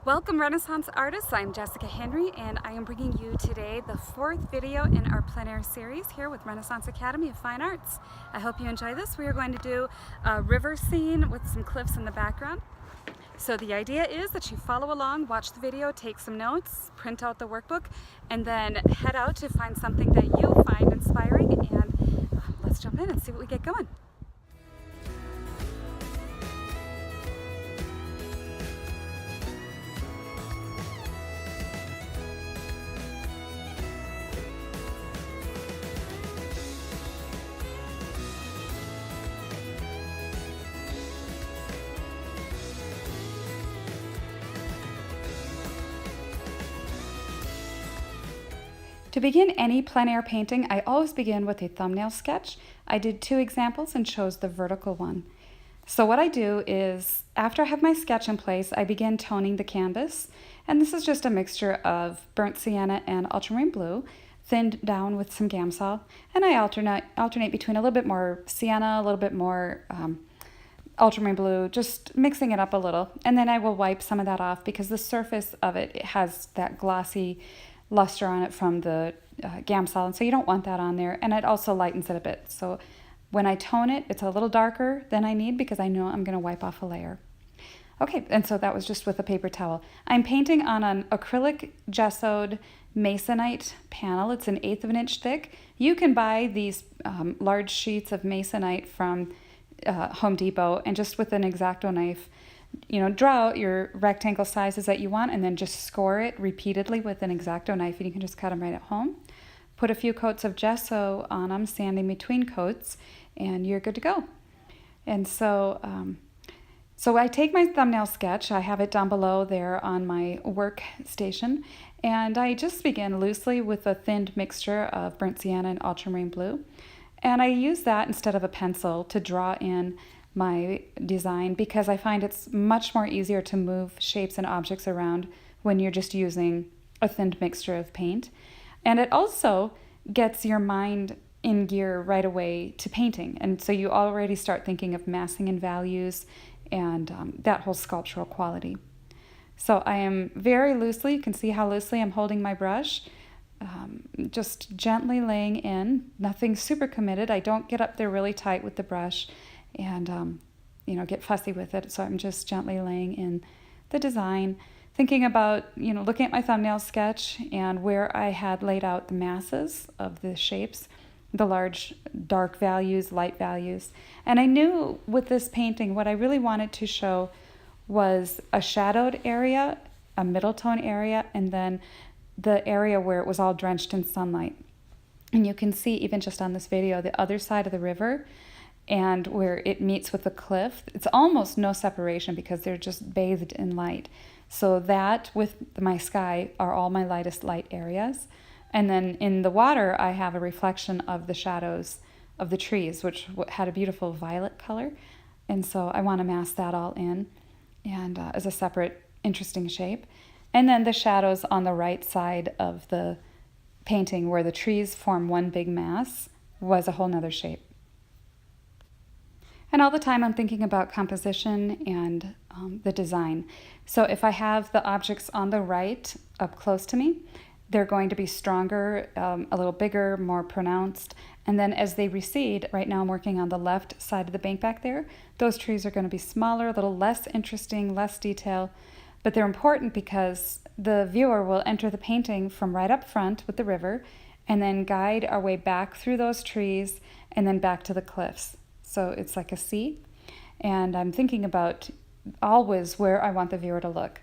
Welcome Renaissance artists, I'm Jessica Henry and I am bringing you today the fourth video in our plein air series here with Renaissance Academy of Fine Arts. I hope you enjoy this. We are going to do a river scene with some cliffs in the background. So the idea is that you follow along, watch the video, take some notes, print out the workbook, and then head out to find something that you find inspiring, and let's jump in and see what we get going. To begin any plein air painting, I always begin with a thumbnail sketch. I did 2 examples and chose the vertical one. So what I do is, after I have my sketch in place, I begin toning the canvas. And this is just a mixture of burnt sienna and ultramarine blue, thinned down with some Gamsol. And I alternate between a little bit more sienna, a little bit more ultramarine blue, just mixing it up a little. And then I will wipe some of that off because the surface of it has that glossy luster on it from the Gamsol, and so you don't want that on there, and it also lightens it a bit. So when I tone it, it's a little darker than I need because I know I'm going to wipe off a layer. Okay, and so that was just with a paper towel. I'm painting on an acrylic gessoed masonite panel. It's 1/8 of an inch thick. You can buy these large sheets of masonite from Home Depot, and just with an X-Acto knife, draw out your rectangle sizes that you want and then just score it repeatedly with an X-Acto knife, and you can just cut them right at home. Put a few coats of gesso on them, sanding between coats, and you're good to go. And so I take my thumbnail sketch, I have it down below there on my workstation, and I just begin loosely with a thinned mixture of burnt sienna and ultramarine blue. And I use that instead of a pencil to draw in my design because I find it's much more easier to move shapes and objects around when you're just using a thinned mixture of paint. And it also gets your mind in gear right away to painting. And so you already start thinking of massing and values and that whole sculptural quality. So I am very loosely, you can see how loosely I'm holding my brush, just gently laying in, nothing super committed. I don't get up there really tight with the brush and get fussy with it. So I'm just gently laying in the design, thinking about, looking at my thumbnail sketch and where I had laid out the masses of the shapes, the large dark values, light values. And I knew with this painting what I really wanted to show was a shadowed area, a middle tone area, and then the area where it was all drenched in sunlight. And you can see even just on this video, the other side of the river and where it meets with the cliff, it's almost no separation because they're just bathed in light. So that with my sky are all my lightest light areas. And then in the water, I have a reflection of the shadows of the trees, which had a beautiful violet color. And so I want to mask that all in and as a separate interesting shape. And then the shadows on the right side of the painting where the trees form one big mass was a whole nother shape. And all the time I'm thinking about composition and the design. So if I have the objects on the right up close to me, they're going to be stronger, a little bigger, more pronounced. And then as they recede, right now I'm working on the left side of the bank back there, those trees are going to be smaller, a little less interesting, less detail. But they're important because the viewer will enter the painting from right up front with the river and then guide our way back through those trees and then back to the cliffs. So it's like a C, and I'm thinking about always where I want the viewer to look.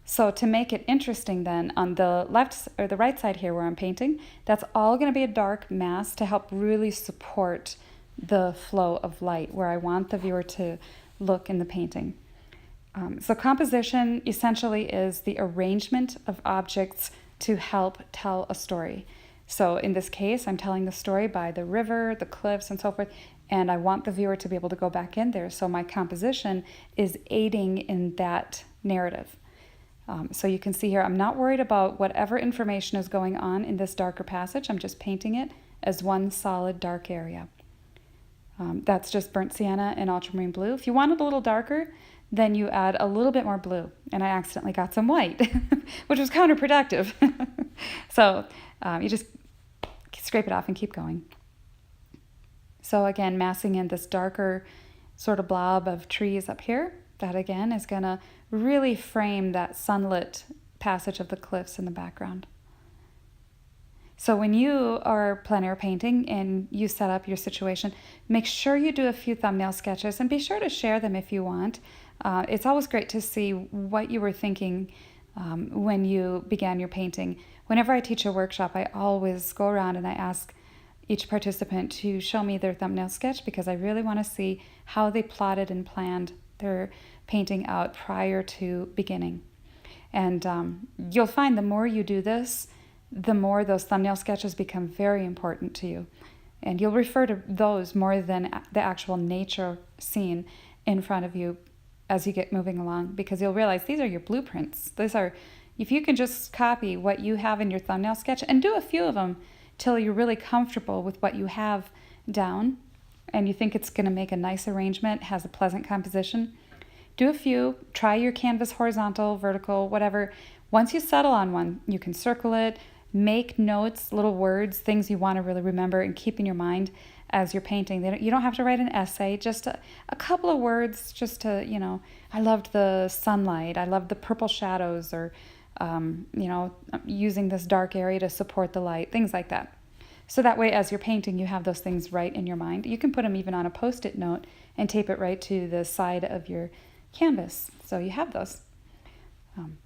So to make it interesting then, on the left or the right side here where I'm painting, that's all going to be a dark mass to help really support the flow of light where I want the viewer to look in the painting. So composition essentially is the arrangement of objects to help tell a story. So in this case, I'm telling the story by the river, the cliffs, and so forth, and I want the viewer to be able to go back in there. So my composition is aiding in that narrative. So you can see here, I'm not worried about whatever information is going on in this darker passage. I'm just painting it as one solid dark area. That's just burnt sienna and ultramarine blue. If you want it a little darker, then you add a little bit more blue. And I accidentally got some white, which was counterproductive. So you just scrape it off and keep going. So again, massing in this darker sort of blob of trees up here. That again is going to really frame that sunlit passage of the cliffs in the background. So when you are plein air painting and you set up your situation, make sure you do a few thumbnail sketches and be sure to share them if you want. It's always great to see what you were thinking when you began your painting. Whenever I teach a workshop, I always go around and I ask each participant to show me their thumbnail sketch because I really want to see how they plotted and planned their painting out prior to beginning. And you'll find the more you do this, the more those thumbnail sketches become very important to you. And you'll refer to those more than the actual nature scene in front of you as you get moving along, because you'll realize these are your blueprints. These are, if you can just copy what you have in your thumbnail sketch and do a few of them till you're really comfortable with what you have down and you think it's going to make a nice arrangement, has a pleasant composition, do a few, try your canvas horizontal, vertical, whatever. Once you settle on one, you can circle it, make notes, little words, things you want to really remember and keep in your mind as you're painting. You don't have to write an essay, just a couple of words just to, I loved the sunlight, I loved the purple shadows, or, using this dark area to support the light, things like that. So that way, as you're painting, you have those things right in your mind. You can put them even on a Post-it note and tape it right to the side of your canvas. So you have those. And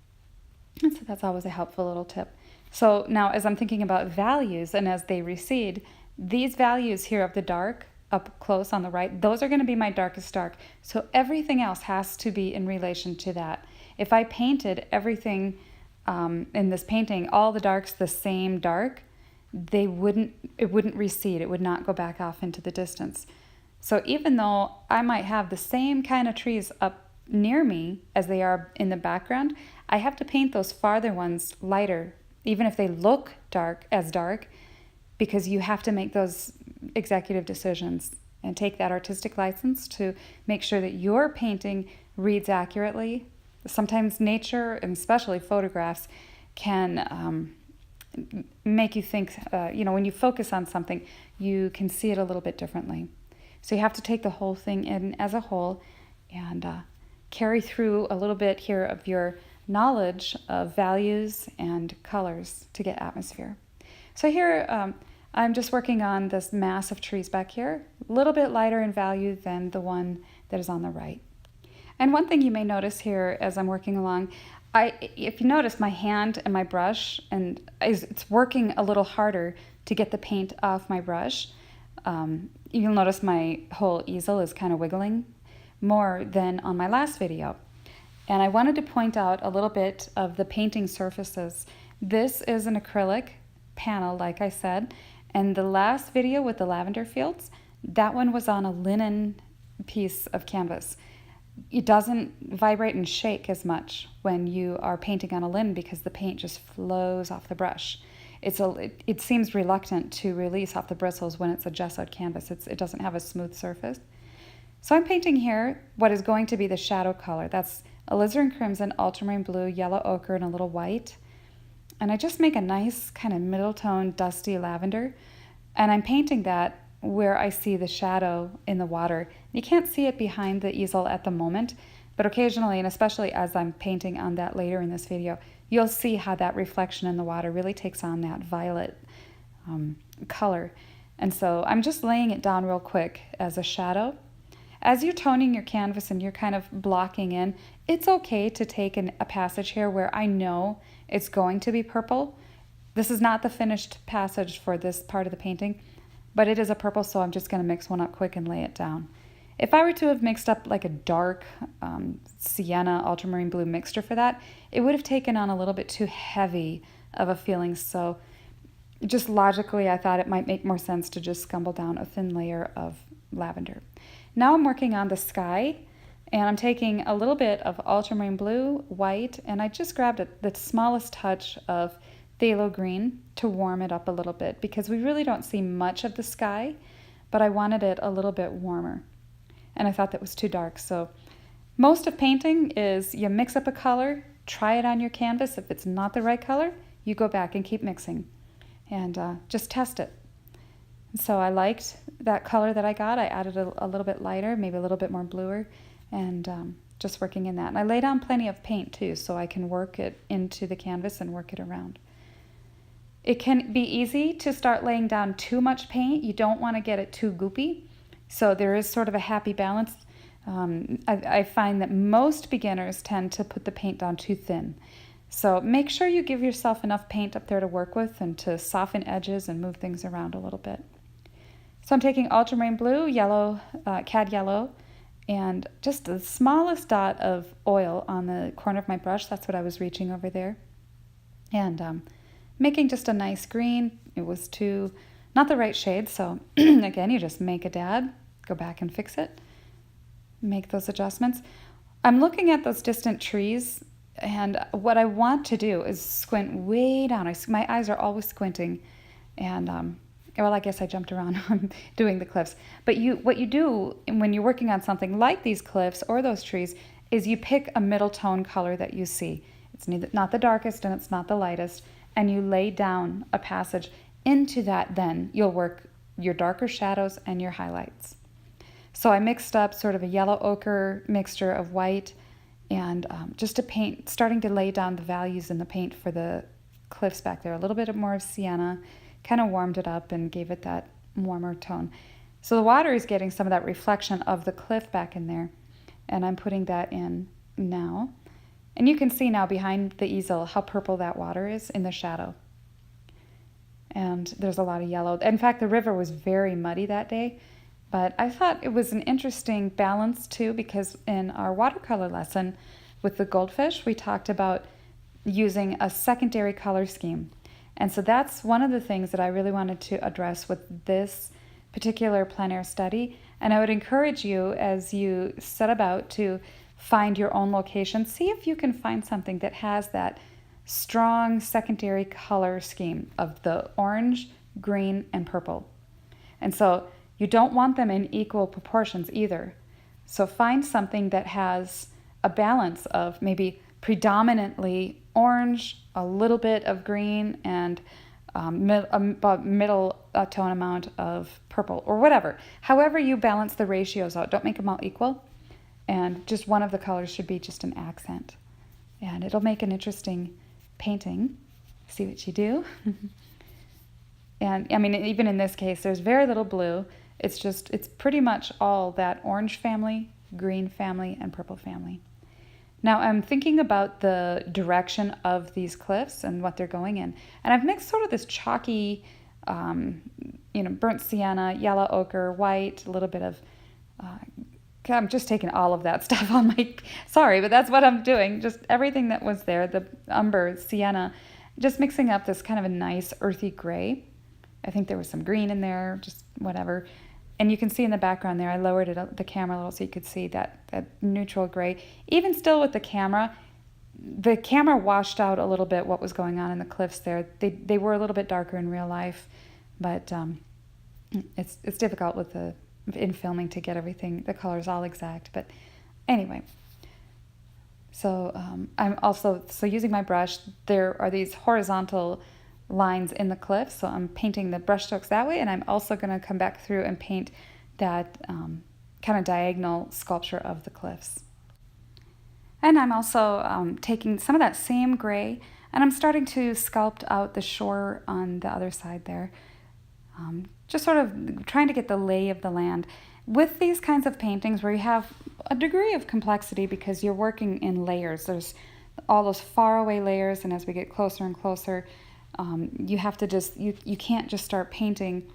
so that's always a helpful little tip. So now as I'm thinking about values and as they recede, these values here of the dark up close on the right, those are going to be my darkest dark. So everything else has to be in relation to that. If I painted everything in this painting, all the darks the same dark, it wouldn't recede. It would not go back off into the distance. So even though I might have the same kind of trees up near me as they are in the background, I have to paint those farther ones lighter, even if they look dark, because you have to make those executive decisions and take that artistic license to make sure that your painting reads accurately. Sometimes nature, and especially photographs, can make you think, when you focus on something, you can see it a little bit differently. So you have to take the whole thing in as a whole and carry through a little bit here of your knowledge of values and colors to get atmosphere. So here I'm just working on this mass of trees back here, a little bit lighter in value than the one that is on the right. And one thing you may notice here as I'm working along, if you notice my hand and my brush, and it's working a little harder to get the paint off my brush. You'll notice my whole easel is kind of wiggling more than on my last video. And I wanted to point out a little bit of the painting surfaces. This is an acrylic panel, like I said, and the last video with the lavender fields, that one was on a linen piece of canvas. It doesn't vibrate and shake as much when you are painting on a linen because the paint just flows off the brush. It seems reluctant to release off the bristles when it's a gessoed canvas. It doesn't have a smooth surface. So I'm painting here what is going to be the shadow color. That's alizarin crimson, ultramarine blue, yellow ochre, and a little white. And I just make a nice kind of middle tone dusty lavender. And I'm painting that where I see the shadow in the water. You can't see it behind the easel at the moment, but occasionally, and especially as I'm painting on that later in this video, you'll see how that reflection in the water really takes on that violet color. And so I'm just laying it down real quick as a shadow. As you're toning your canvas and you're kind of blocking in, it's okay to take a passage here where I know it's going to be purple. This is not the finished passage for this part of the painting, but it is a purple, so I'm just going to mix one up quick and lay it down. If I were to have mixed up like a dark sienna ultramarine blue mixture for that, it would have taken on a little bit too heavy of a feeling. So just logically, I thought it might make more sense to just scumble down a thin layer of lavender. Now I'm working on the sky, and I'm taking a little bit of ultramarine blue, white, and I just grabbed the smallest touch of phthalo green to warm it up a little bit because we really don't see much of the sky, but I wanted it a little bit warmer. And I thought that was too dark, so Most of painting is you mix up a color, try it on your canvas. If it's not the right color, you go back and keep mixing and just test it. So I liked that color that I got. I added a little bit lighter, maybe a little bit more bluer, and just working in that. And I lay down plenty of paint too, so I can work it into the canvas and work it around. It can be easy to start laying down too much paint. You don't want to get it too goopy. So there is sort of a happy balance. I find that most beginners tend to put the paint down too thin. So make sure you give yourself enough paint up there to work with and to soften edges and move things around a little bit. So I'm taking ultramarine blue, yellow, cad yellow, and just the smallest dot of oil on the corner of my brush. That's what I was reaching over there. And making just a nice green. It was not the right shade, so again, you just make a dab, go back and fix it, make those adjustments. I'm looking at those distant trees, and what I want to do is squint way down. My eyes are always squinting, and well, I guess I jumped around doing the cliffs. But what you do when you're working on something like these cliffs or those trees is you pick a middle tone color that you see. It's not the darkest and it's not the lightest, and you lay down a passage into that. Then you'll work your darker shadows and your highlights. So I mixed up sort of a yellow ochre mixture of white and just to paint, starting to lay down the values in the paint for the cliffs back there. A little bit more of sienna, kind of warmed it up and gave it that warmer tone. So the water is getting some of that reflection of the cliff back in there, and I'm putting that in now. And you can see now behind the easel how purple that water is in the shadow. And there's a lot of yellow. In fact, the river was very muddy that day, but I thought it was an interesting balance too, because in our watercolor lesson with the goldfish, we talked about using a secondary color scheme. And so that's one of the things that I really wanted to address with this particular plein air study. And I would encourage you, as you set about to find your own location, see if you can find something that has that strong secondary color scheme of the orange, green, and purple. And so you don't want them in equal proportions either. So find something that has a balance of maybe predominantly orange, a little bit of green, and middle tone amount of purple, or whatever. However you balance the ratios out, don't make them all equal. And just one of the colors should be just an accent. And it'll make an interesting painting. See what you do? And I mean, even in this case, there's very little blue. It's pretty much all that orange family, green family, and purple family. Now I'm thinking about the direction of these cliffs and what they're going in. And I've mixed sort of this chalky, burnt sienna, yellow ochre, white, a little bit of, I'm just taking all of that stuff on my, sorry, but that's what I'm doing. Just everything that was there, the umber, sienna, just mixing up this kind of a nice earthy gray. I think there was some green in there, just whatever. And you can see in the background there, I lowered the camera a little so you could see that neutral gray. Even still with the camera washed out a little bit what was going on in the cliffs there. They were a little bit darker in real life, but it's difficult in filming to get everything, the colors all exact. But anyway, so I'm also, using my brush, there are these horizontal lines in the cliff, so I'm painting the brush strokes that way, and I'm also going to come back through and paint that kind of diagonal sculpture of the cliffs. And I'm also taking some of that same gray, and I'm starting to sculpt out the shore on the other side there, just sort of trying to get the lay of the land. With these kinds of paintings where you have a degree of complexity because you're working in layers, there's all those faraway layers, and as we get closer and closer, you have to you can't just start painting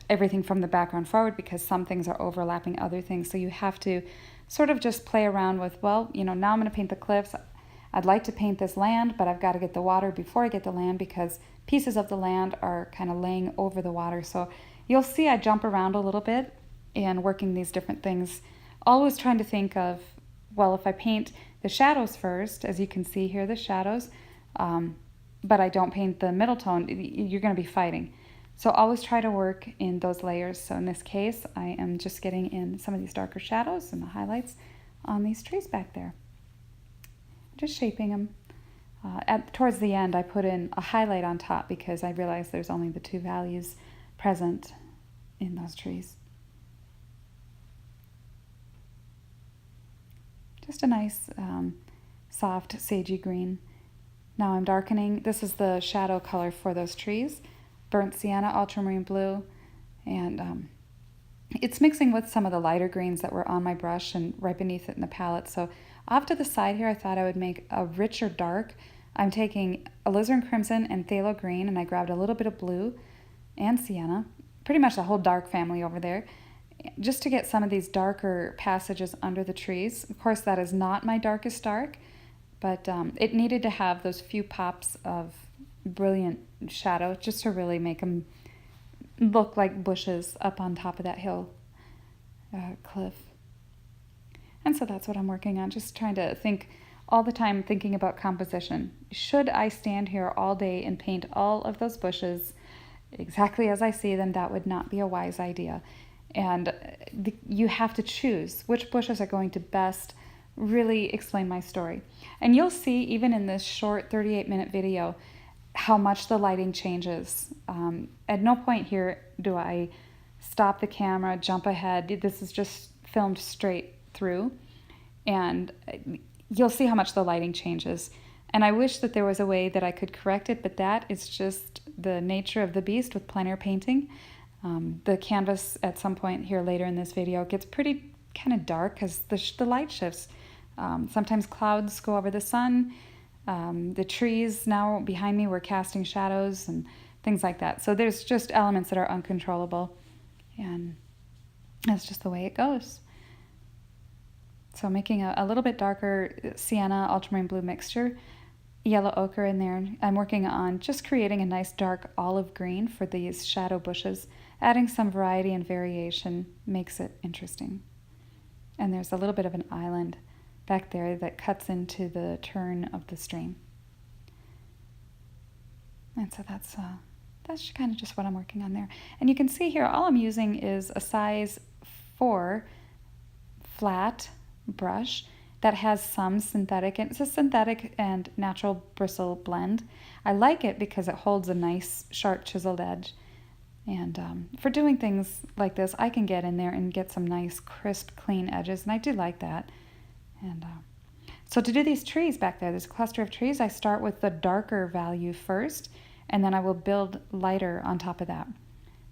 everything from the background forward, because some things are overlapping other things. So you have to sort of just play around with, well, now I'm going to paint the cliffs. I'd like to paint this land, but I've got to get the water before I get the land, because pieces of the land are kind of laying over the water. So you'll see I jump around a little bit in working these different things, always trying to think of, well, if I paint the shadows first, as you can see here, the shadows, but I don't paint the middle tone, you're going to be fighting. So always try to work in those layers. So in this case, I am just getting in some of these darker shadows and the highlights on these trees back there. Just shaping them. Towards the end, I put in a highlight on top because I realized there's only the two values present in those trees. Just a nice soft sagey green. Now I'm darkening. This is the shadow color for those trees. Burnt sienna, ultramarine blue, and it's mixing with some of the lighter greens that were on my brush and right beneath it in the palette. So off to the side here, I thought I would make a richer dark. I'm taking alizarin crimson and phthalo green, and I grabbed a little bit of blue and sienna, pretty much the whole dark family over there, just to get some of these darker passages under the trees. Of course, that is not my darkest dark, but it needed to have those few pops of brilliant shadow just to really make them look like bushes up on top of that hill cliff. And so that's what I'm working on, just trying to think all the time, thinking about composition. Should I stand here all day and paint all of those bushes exactly as I see them? That would not be a wise idea. And you have to choose which bushes are going to best really explain my story. And you'll see, even in this short 38-minute video, how much the lighting changes. At no point here do I stop the camera, jump ahead. This is just filmed straight through. And you'll see how much the lighting changes. And I wish that there was a way that I could correct it, but that is just the nature of the beast with plein air painting. The canvas at some point here later in this video gets pretty kind of dark because the light shifts. Sometimes clouds go over the sun. The trees now behind me were casting shadows and things like that. So there's just elements that are uncontrollable, and that's just the way it goes. So making a little bit darker sienna ultramarine blue mixture, yellow ochre in there. I'm working on just creating a nice dark olive green for these shadow bushes. Adding some variety and variation makes it interesting. And there's a little bit of an island back there that cuts into the turn of the stream. And so that's kind of just what I'm working on there. And you can see here, all I'm using is a size 4 flat brush that has some synthetic, and it's a synthetic and natural bristle blend. I like it because it holds a nice sharp chiseled edge. And for doing things like this, I can get in there and get some nice crisp clean edges, and I do like that. And so to do these trees back there, this cluster of trees, I start with the darker value first, and then I will build lighter on top of that.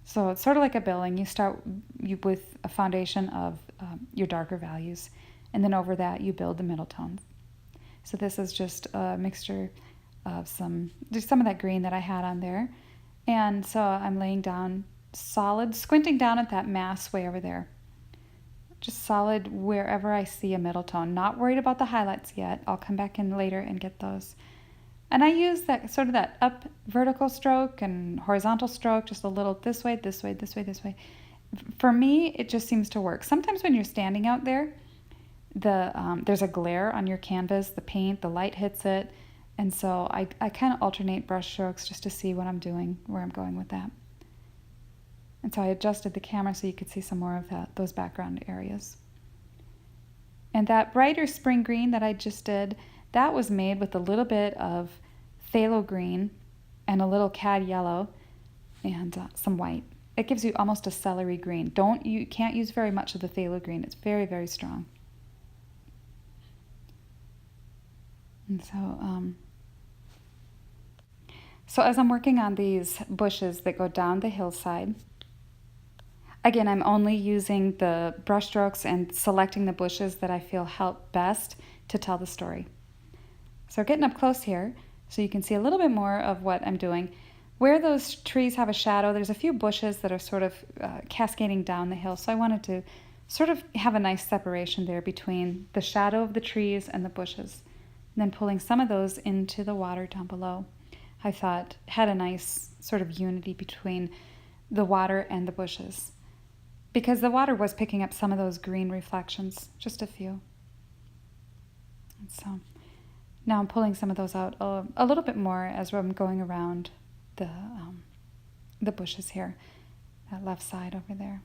So it's sort of like a building. You start with a foundation of your darker values, and then over that you build the middle tones. So this is just a mixture of some of that green that I had on there. And so I'm laying down solid, squinting down at that mass way over there. Just solid wherever I see a middle tone. Not worried about the highlights yet. I'll come back in later and get those. And I use that sort of that up vertical stroke and horizontal stroke, just a little this way, this way, this way, this way. For me, it just seems to work. Sometimes when you're standing out there, there's a glare on your canvas, the paint, the light hits it. And so I kind of alternate brush strokes just to see what I'm doing, where I'm going with that. And so I adjusted the camera so you could see some more of those background areas. And that brighter spring green that I just did, that was made with a little bit of phthalo green and a little cad yellow and some white. It gives you almost a celery green. You can't use very much of the phthalo green. It's very, very strong. And so as I'm working on these bushes that go down the hillside, again, I'm only using the brush strokes and selecting the bushes that I feel help best to tell the story. So we're getting up close here so you can see a little bit more of what I'm doing. Where those trees have a shadow, there's a few bushes that are sort of cascading down the hill. So I wanted to sort of have a nice separation there between the shadow of the trees and the bushes. And then pulling some of those into the water down below, I thought had a nice sort of unity between the water and the bushes. Because the water was picking up some of those green reflections, just a few. And so now I'm pulling some of those out a little bit more as I'm going around the bushes here, that left side over there.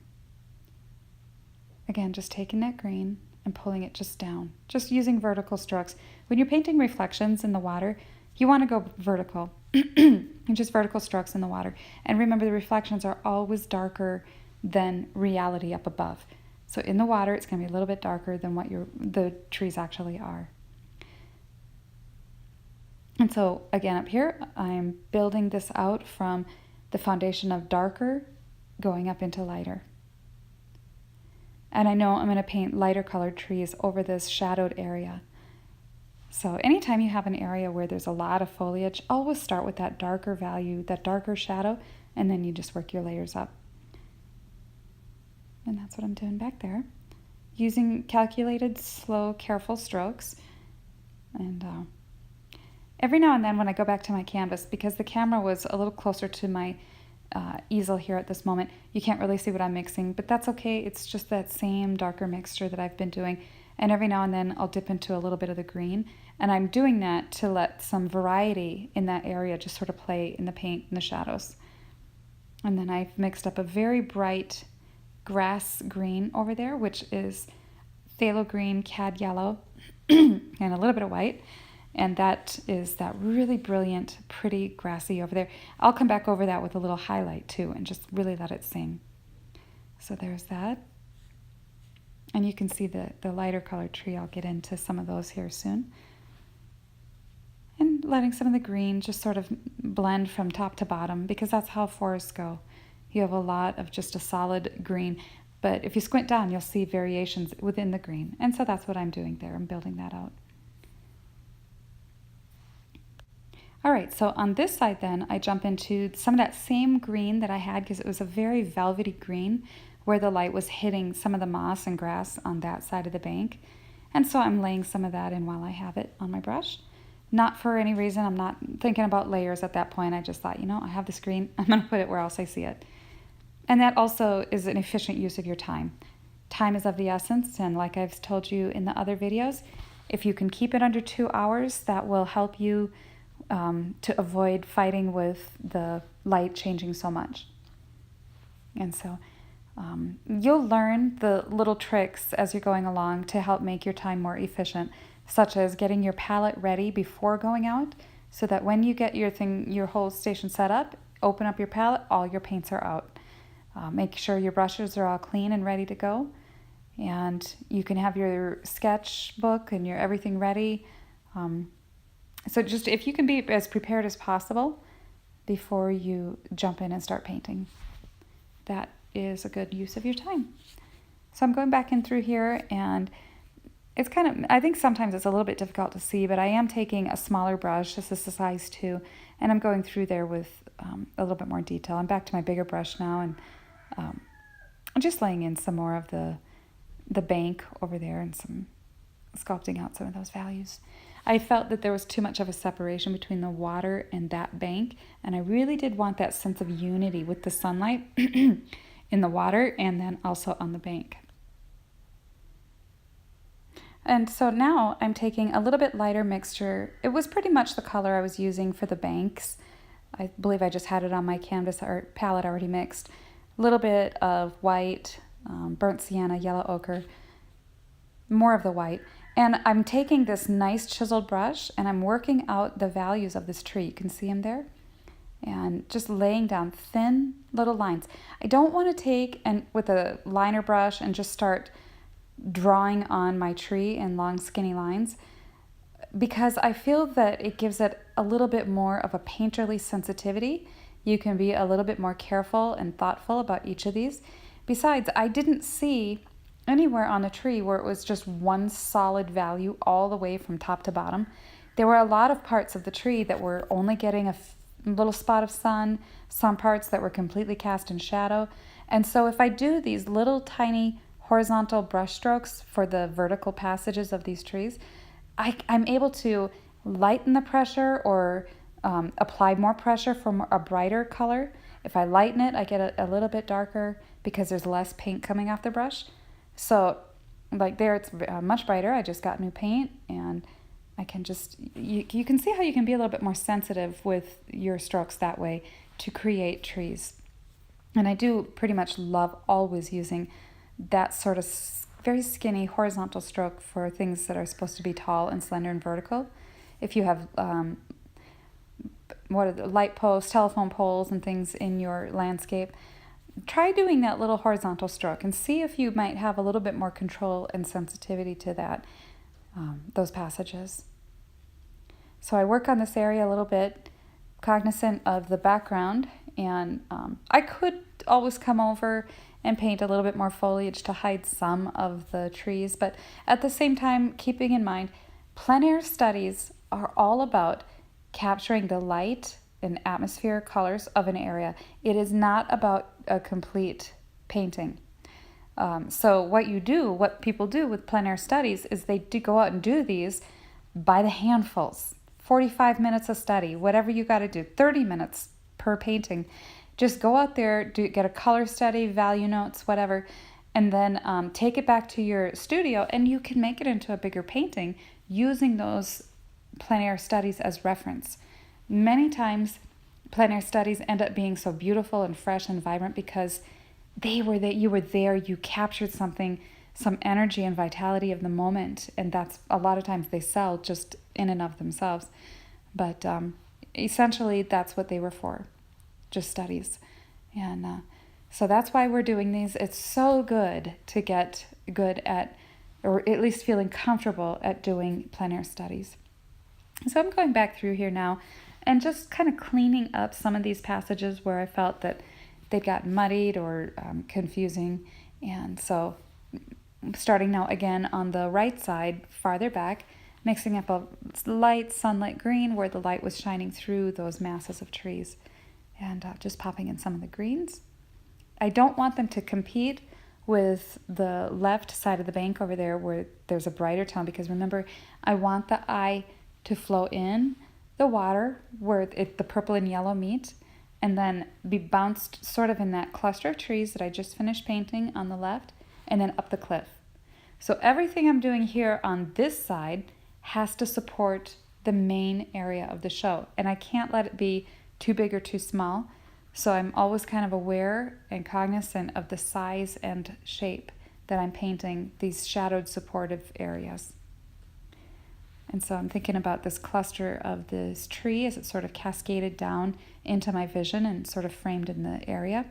Again, just taking that green and pulling it just down, just using vertical strokes. When you're painting reflections in the water, you want to go vertical, and just vertical strokes in the water. And remember, the reflections are always darker than reality up above. So in the water, it's going to be a little bit darker than what the trees actually are. And so again, up here, I'm building this out from the foundation of darker going up into lighter. And I know I'm going to paint lighter colored trees over this shadowed area. So anytime you have an area where there's a lot of foliage, always start with that darker value, that darker shadow, and then you just work your layers up. And that's what I'm doing back there. Using calculated, slow, careful strokes. And every now and then when I go back to my canvas, because the camera was a little closer to my easel here at this moment, you can't really see what I'm mixing, but that's okay. It's just that same darker mixture that I've been doing. And every now and then I'll dip into a little bit of the green. And I'm doing that to let some variety in that area just sort of play in the paint and the shadows. And then I've mixed up a very bright grass green over there, which is phthalo green, cad yellow, and a little bit of white. And that is that really brilliant, pretty grassy over there. I'll come back over that with a little highlight too and just really let it sing. So there's that. And you can see the lighter colored tree. I'll get into some of those here soon. And letting some of the green just sort of blend from top to bottom, because that's how forests go. You have a lot of just a solid green, but if you squint down, you'll see variations within the green. And so that's what I'm doing there. I'm building that out. All right, so on this side then, I jump into some of that same green that I had, because it was a very velvety green where the light was hitting some of the moss and grass on that side of the bank. And so I'm laying some of that in while I have it on my brush. Not for any reason. I'm not thinking about layers at that point. I just thought, I have this green. I'm going to put it where else I see it. And that also is an efficient use of your time. Time is of the essence, and like I've told you in the other videos, if you can keep it under 2 hours, that will help you to avoid fighting with the light changing so much. And so you'll learn the little tricks as you're going along to help make your time more efficient, such as getting your palette ready before going out, so that when you get your whole station set up, open up your palette, all your paints are out. Make sure your brushes are all clean and ready to go, and you can have your sketchbook and your everything ready. So just if you can be as prepared as possible before you jump in and start painting, that is a good use of your time. So I'm going back in through here, and it's I think sometimes it's a little bit difficult to see, but I am taking a smaller brush. This is a size 2, and I'm going through there with a little bit more detail. I'm back to my bigger brush now, and I'm just laying in some more of the bank over there and some sculpting out some of those values. I felt that there was too much of a separation between the water and that bank, and I really did want that sense of unity with the sunlight in the water and then also on the bank. And so now I'm taking a little bit lighter mixture. It was pretty much the color I was using for the banks. I believe I just had it on my canvas or palette already mixed. A little bit of white, burnt sienna, yellow ochre, more of the white. And I'm taking this nice chiseled brush and I'm working out the values of this tree. You can see them there. And just laying down thin little lines. I don't want to take with a liner brush and just start drawing on my tree in long skinny lines, because I feel that it gives it a little bit more of a painterly sensitivity. You can be a little bit more careful and thoughtful about each of these. Besides, I didn't see anywhere on the tree where it was just one solid value all the way from top to bottom. There were a lot of parts of the tree that were only getting a little spot of sun, some parts that were completely cast in shadow. And so if I do these little tiny horizontal brush strokes for the vertical passages of these trees, I'm able to lighten the pressure or apply more pressure for a brighter color. If I lighten it, I get a little bit darker because there's less paint coming off the brush. So like there, it's much brighter. I just got new paint, and I can just, you can see how you can be a little bit more sensitive with your strokes that way to create trees. And I do pretty much love always using that sort of very skinny horizontal stroke for things that are supposed to be tall and slender and vertical. If you have light posts, telephone poles, and things in your landscape, try doing that little horizontal stroke and see if you might have a little bit more control and sensitivity to that, those passages. So I work on this area a little bit, cognizant of the background, and I could always come over and paint a little bit more foliage to hide some of the trees, but at the same time, keeping in mind, plein air studies are all about capturing the light and atmosphere colors of an area. It is not about a complete painting. So what people do with plein air studies is they do go out and do these by the handfuls. 45 minutes a study, whatever you got to do, 30 minutes per painting. Just go out there, get a color study, value notes, whatever, and then take it back to your studio, and you can make it into a bigger painting using those plein air studies as reference. Many times, plein air studies end up being so beautiful and fresh and vibrant because you were there, you captured something, some energy and vitality of the moment, and that's a lot of times they sell just in and of themselves. But essentially, that's what they were for, just studies. And so that's why we're doing these. It's so good to get good at, or at least feeling comfortable at doing plein air studies. So I'm going back through here now and just kind of cleaning up some of these passages where I felt that they got muddied or confusing. And so starting now again on the right side, farther back, mixing up a light sunlight green where the light was shining through those masses of trees, and just popping in some of the greens. I don't want them to compete with the left side of the bank over there where there's a brighter tone, because remember, I want the eye to flow in the water where the purple and yellow meet, and then be bounced sort of in that cluster of trees that I just finished painting on the left, and then up the cliff. So everything I'm doing here on this side has to support the main area of the show, and I can't let it be too big or too small. So I'm always kind of aware and cognizant of the size and shape that I'm painting these shadowed supportive areas. And so I'm thinking about this cluster of this tree as it sort of cascaded down into my vision and sort of framed in the area.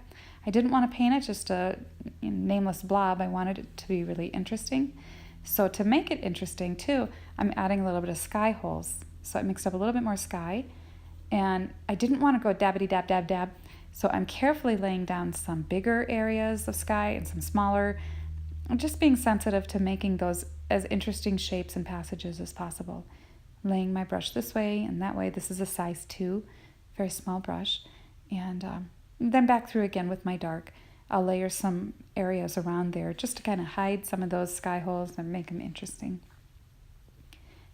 I didn't want to paint it just a nameless blob. I wanted it to be really interesting. So to make it interesting too, I'm adding a little bit of sky holes. So I mixed up a little bit more sky, and I didn't want to go dabbity dab dab dab. So I'm carefully laying down some bigger areas of sky and some smaller. I'm just being sensitive to making those as interesting shapes and passages as possible. Laying my brush this way and that way. This is a size 2, very small brush. And then back through again with my dark. I'll layer some areas around there just to kind of hide some of those sky holes and make them interesting.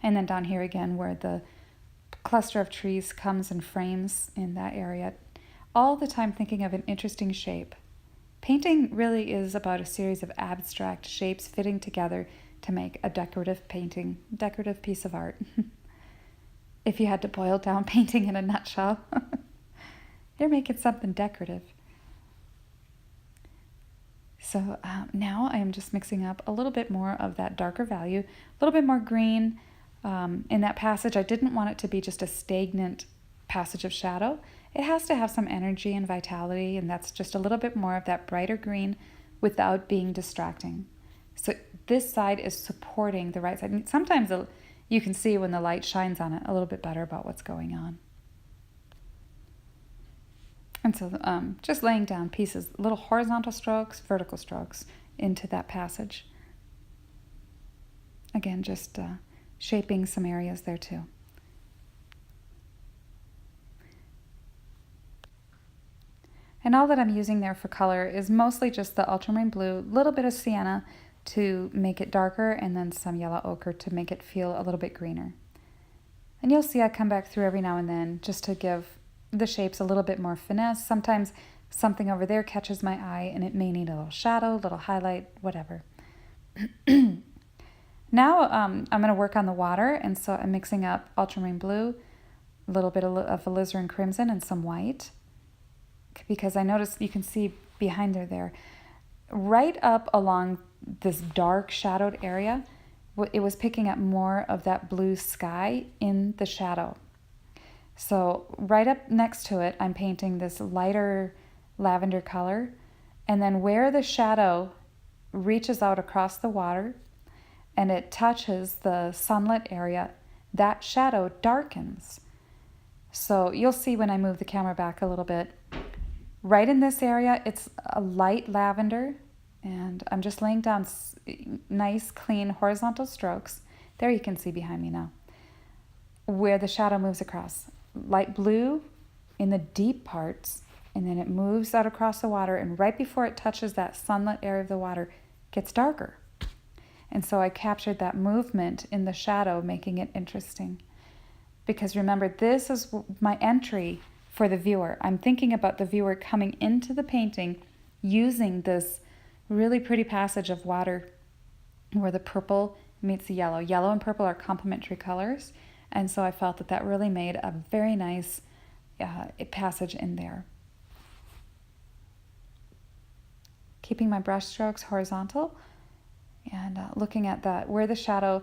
And then down here again where the cluster of trees comes and frames in that area. All the time thinking of an interesting shape. Painting really is about a series of abstract shapes fitting together to make a decorative painting, decorative piece of art. If you had to boil down painting in a nutshell, you're making something decorative. So now I am just mixing up a little bit more of that darker value, a little bit more green in that passage. I didn't want it to be just a stagnant passage of shadow. It has to have some energy and vitality, and that's just a little bit more of that brighter green without being distracting. So this side is supporting the right side. And sometimes you can see when the light shines on it a little bit better about what's going on. And so just laying down pieces, little horizontal strokes, vertical strokes into that passage. Again, just shaping some areas there too. And all that I'm using there for color is mostly just the ultramarine blue, a little bit of sienna to make it darker, and then some yellow ochre to make it feel a little bit greener. And you'll see I come back through every now and then just to give the shapes a little bit more finesse. Sometimes something over there catches my eye and it may need a little shadow, a little highlight, whatever. Now I'm going to work on the water, and so I'm mixing up ultramarine blue, a little bit of alizarin crimson, and some white. Because I noticed you can see behind there right up along this dark shadowed area, it was picking up more of that blue sky in the shadow. So right up next to it, I'm painting this lighter lavender color. And then where the shadow reaches out across the water and it touches the sunlit area, that shadow darkens. So you'll see when I move the camera back a little bit. Right in this area, it's a light lavender, and I'm just laying down nice, clean, horizontal strokes. There you can see behind me now, where the shadow moves across. Light blue in the deep parts, and then it moves out across the water, and right before it touches that sunlit area of the water, it gets darker. And so I captured that movement in the shadow, making it interesting. Because remember, this is my entry for the viewer. I'm thinking about the viewer coming into the painting using this really pretty passage of water where the purple meets the yellow. Yellow and purple are complementary colors, and so I felt that that really made a very nice passage in there. Keeping my brush strokes horizontal and looking at that, where the shadow,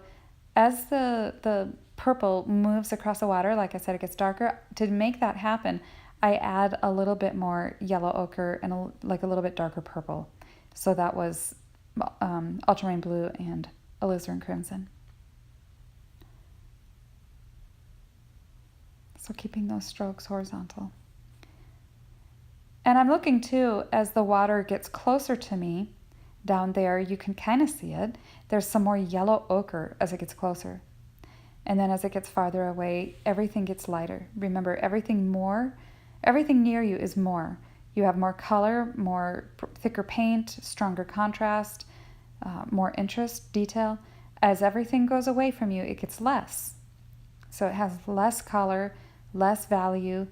as the purple moves across the water, like I said, it gets darker. To make that happen, I add a little bit more yellow ochre and a little bit darker purple. So that was ultramarine blue and alizarin crimson. So keeping those strokes horizontal. And I'm looking too, as the water gets closer to me, down there, you can kind of see it. There's some more yellow ochre as it gets closer. And then as it gets farther away, everything gets lighter. Remember, everything near you is more. You have more color, more thicker paint, stronger contrast, more interest, detail. As everything goes away from you, it gets less. So it has less color, less value,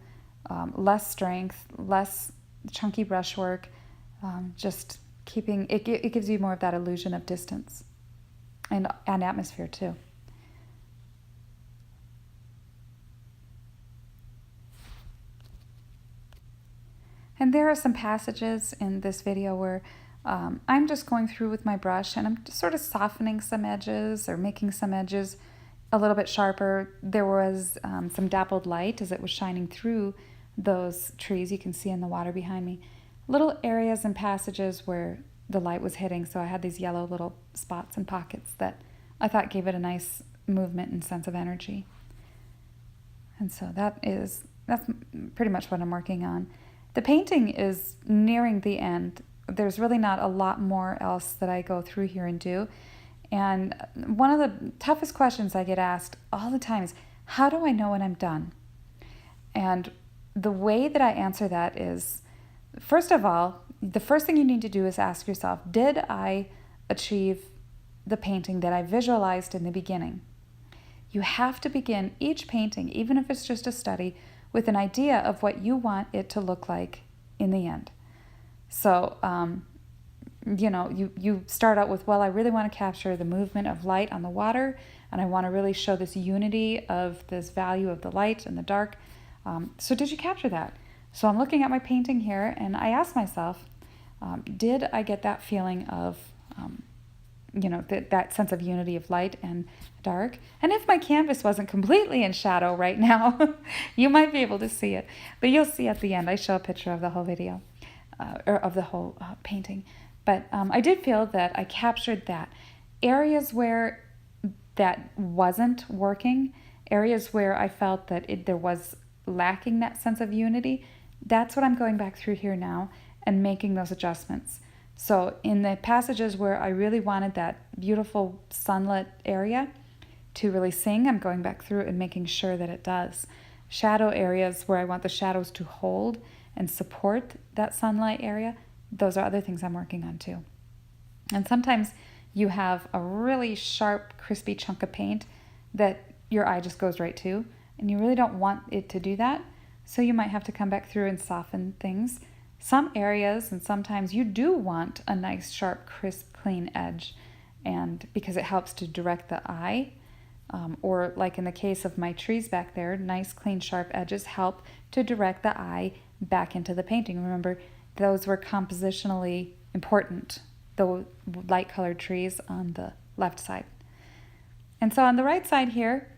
less strength, less chunky brushwork, just keeping, it gives you more of that illusion of distance and atmosphere too. And there are some passages in this video where I'm just going through with my brush and I'm just sort of softening some edges or making some edges a little bit sharper. There was some dappled light as it was shining through those trees you can see in the water behind me. Little areas and passages where the light was hitting, so I had these yellow little spots and pockets that I thought gave it a nice movement and sense of energy. And so that's pretty much what I'm working on. The painting is nearing the end. There's really not a lot more else that I go through here and do. And one of the toughest questions I get asked all the time is, how do I know when I'm done? And the way that I answer that is, first of all, the first thing you need to do is ask yourself, did I achieve the painting that I visualized in the beginning? You have to begin each painting, even if it's just a study, with an idea of what you want it to look like in the end. So, you start out with, well, I really want to capture the movement of light on the water, and I want to really show this unity of this value of the light and the dark. So did you capture that? So I'm looking at my painting here, and I ask myself, did I get that feeling of, that sense of unity of light and dark? And if my canvas wasn't completely in shadow right now, you might be able to see it. But you'll see at the end, I show a picture of the whole video, or of the whole painting. But I did feel that I captured that. Areas where that wasn't working, areas where I felt that there was lacking that sense of unity, that's what I'm going back through here now and making those adjustments. So in the passages where I really wanted that beautiful sunlit area to really sing, I'm going back through and making sure that it does. Shadow areas where I want the shadows to hold and support that sunlight area, those are other things I'm working on too. And sometimes you have a really sharp, crispy chunk of paint that your eye just goes right to, and you really don't want it to do that. So you might have to come back through and soften things. Some areas, and sometimes you do want a nice, sharp, crisp, clean edge, and because it helps to direct the eye, or like in the case of my trees back there, nice, clean, sharp edges help to direct the eye back into the painting. Remember, those were compositionally important the light colored trees on the left side. And so on the right side here,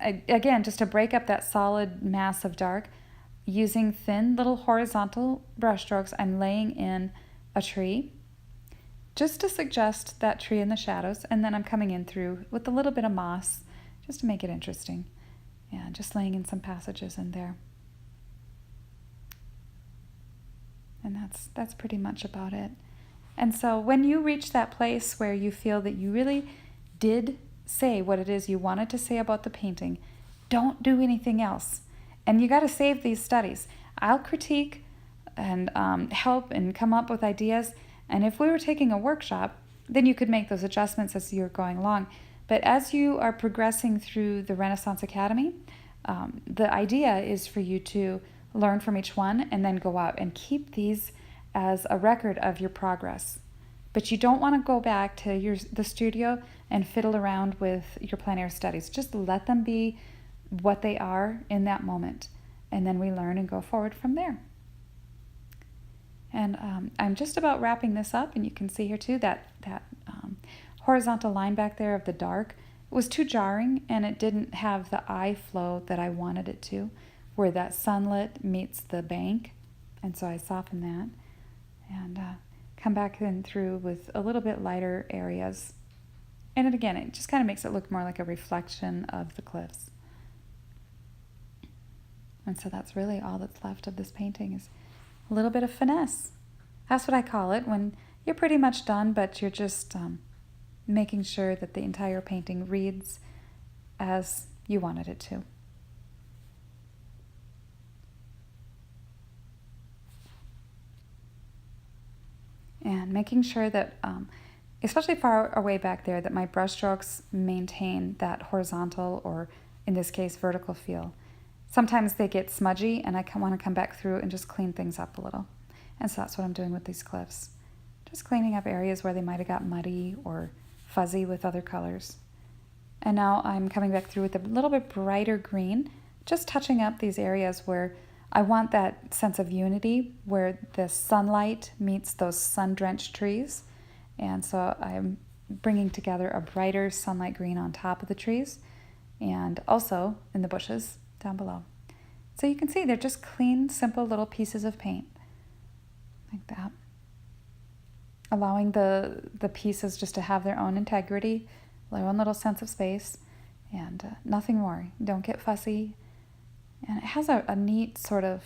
again, just to break up that solid mass of dark, using thin little horizontal brush strokes, I'm laying in a tree just to suggest that tree in the shadows, and then I'm coming in through with a little bit of moss just to make it interesting. Yeah, just laying in some passages in there. And that's pretty much about it. And so when you reach that place where you feel that you really did say what it is you wanted to say about the painting, don't do anything else. And you got to save these studies. I'll critique and help and come up with ideas. And if we were taking a workshop, then you could make those adjustments as you're going along. But as you are progressing through the Renaissance Academy, the idea is for you to learn from each one and then go out and keep these as a record of your progress. But you don't want to go back to the studio and fiddle around with your plein air studies. Just let them be what they are in that moment. And then we learn and go forward from there. And I'm just about wrapping this up, and you can see here too that horizontal line back there of the dark was too jarring, and it didn't have the eye flow that I wanted it to, where that sunlit meets the bank. And so I soften that and come back in through with a little bit lighter areas. And again, it just kind of makes it look more like a reflection of the cliffs. And so that's really all that's left of this painting, is a little bit of finesse. That's what I call it, when you're pretty much done, but you're just making sure that the entire painting reads as you wanted it to. And making sure that, especially far away back there, that my brush strokes maintain that horizontal, or in this case, vertical feel. Sometimes they get smudgy, and I want to come back through and just clean things up a little. And so that's what I'm doing with these cliffs. Just cleaning up areas where they might have got muddy or fuzzy with other colors. And now I'm coming back through with a little bit brighter green, just touching up these areas where I want that sense of unity, where the sunlight meets those sun-drenched trees. And so I'm bringing together a brighter sunlight green on top of the trees, and also in the bushes down below. So you can see they're just clean, simple little pieces of paint, like that. Allowing the pieces just to have their own integrity, their own little sense of space, and nothing more. Don't get fussy. And it has a neat sort of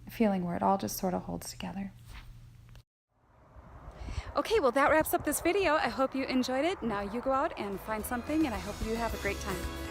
feeling where it all just sort of holds together. Okay, well that wraps up this video. I hope you enjoyed it. Now you go out and find something, and I hope you have a great time.